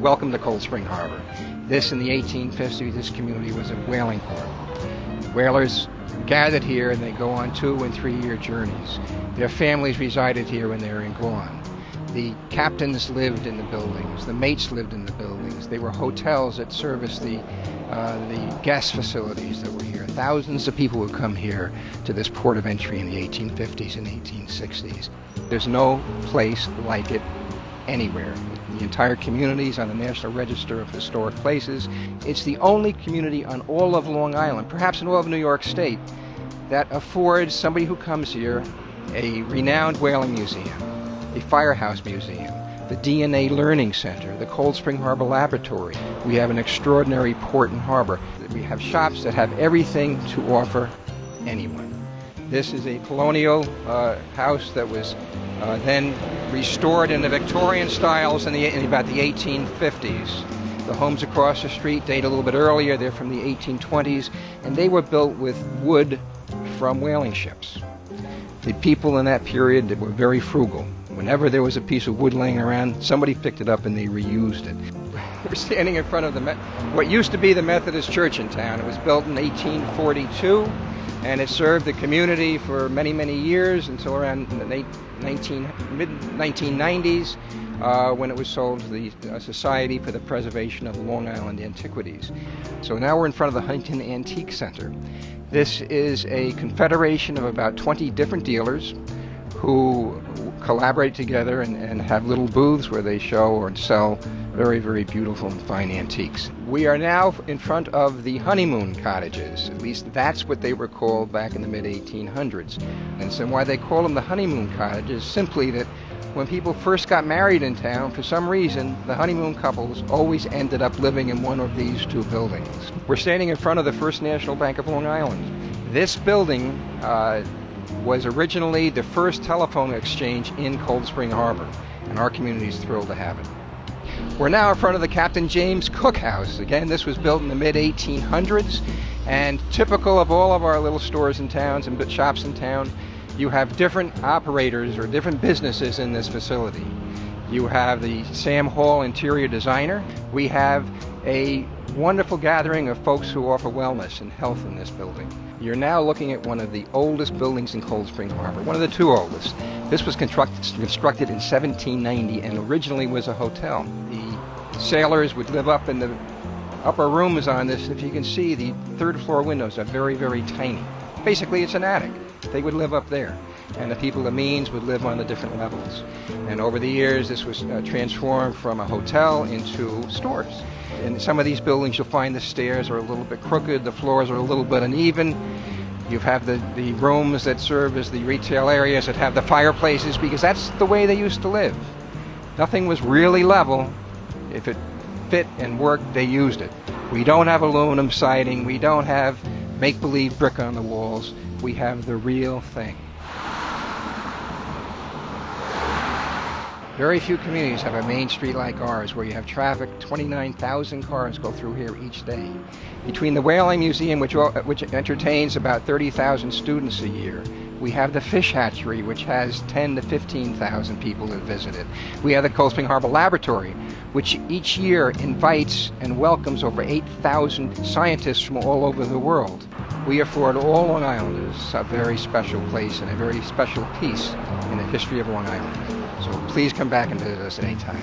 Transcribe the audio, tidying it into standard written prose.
welcome to Cold Spring Harbor. This, in the 1850s, this community was a whaling port. Whalers gathered here and they go on 2- and 3-year journeys. Their families resided here when they were in Guam. The captains lived in the buildings. The mates lived in the buildings. They were hotels that serviced the guest facilities that were here. Thousands of people would come here to this port of entry in the 1850s and 1860s. There's no place like it anywhere. The entire community is on the National Register of Historic Places. It's the only community on all of Long Island, perhaps in all of New York State, that affords somebody who comes here a renowned whaling museum, a firehouse museum, the DNA Learning Center, the Cold Spring Harbor Laboratory. We have an extraordinary port and harbor. We have shops that have everything to offer anyone. This is a colonial house that was then restored in the Victorian styles in about the 1850s. The homes across the street date a little bit earlier. They're from the 1820s, and they were built with wood from whaling ships. The people in that period were very frugal. Whenever there was a piece of wood laying around, somebody picked it up and they reused it. We're standing in front of what used to be the Methodist Church in town. It was built in 1842, and it served the community for many, many years until around the mid-1990s, when it was sold to the Society for the Preservation of Long Island Antiquities. So now we're in front of the Huntington Antique Center. This is a confederation of about 20 different dealers who collaborate together and have little booths where they show or sell very, very beautiful and fine antiques. We are now in front of the honeymoon cottages. At least that's what they were called back in the mid-1800s. And so why they call them the honeymoon cottages, simply that when people first got married in town, for some reason, the honeymoon couples always ended up living in one of these two buildings. We're standing in front of the First National Bank of Long Island. This building was originally the first telephone exchange in Cold Spring Harbor, and our community is thrilled to have it. We're now in front of the Captain James Cook House. Again, this was built in the mid-1800s, and typical of all of our little stores in towns and shops in town, you have different operators or different businesses in this facility. You have the Sam Hall interior designer. We have a wonderful gathering of folks who offer wellness and health in this building. You're now looking at one of the oldest buildings in Cold Spring Harbor, one of the two oldest. This was constructed in 1790 and originally was a hotel. The sailors would live up in the upper rooms on this. If you can see, the third floor windows are very, very tiny. Basically, it's an attic. They would live up there, and the people of means would live on the different levels. And over the years, this was transformed from a hotel into stores. In some of these buildings, you'll find the stairs are a little bit crooked, the floors are a little bit uneven. You have the rooms that serve as the retail areas that have the fireplaces, because that's the way they used to live. Nothing was really level. If it fit and worked, they used it. We don't have aluminum siding. We don't have make-believe brick on the walls. We have the real thing. Very few communities have a main street like ours where you have traffic. 29,000 cars go through here each day. Between the Whaling Museum, which entertains about 30,000 students a year, we have the Fish Hatchery, which has 10 to 15,000 people that visit it. We have the Cold Spring Harbor Laboratory, which each year invites and welcomes over 8,000 scientists from all over the world. We afford all Long Islanders a very special place and a very special piece in the history of Long Island. So please come back and visit us at any time.